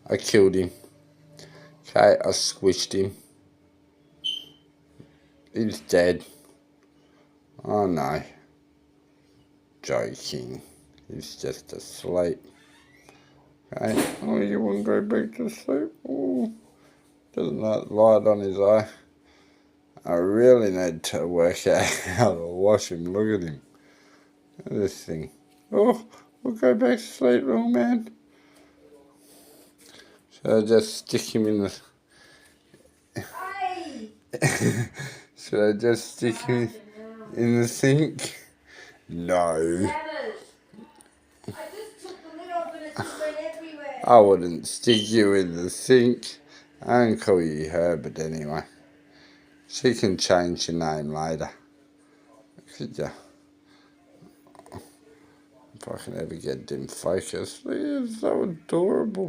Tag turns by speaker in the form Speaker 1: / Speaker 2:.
Speaker 1: I killed him. Okay, I squished him. He's dead. Oh no. Joking. He's just asleep. Okay. Oh, you wouldn't go back to sleep? Oh, doesn't that light on his eye? I really need to work out how to wash him. Look at him. Look at this thing. Oh, we'll go back to sleep, little man. Should I just stick him in the... Should I just stick him in the sink? No. I wouldn't stick you in the sink. I don't call you Herbert anyway. She can change your name later. Could you? If I can ever get them focused. They're so adorable.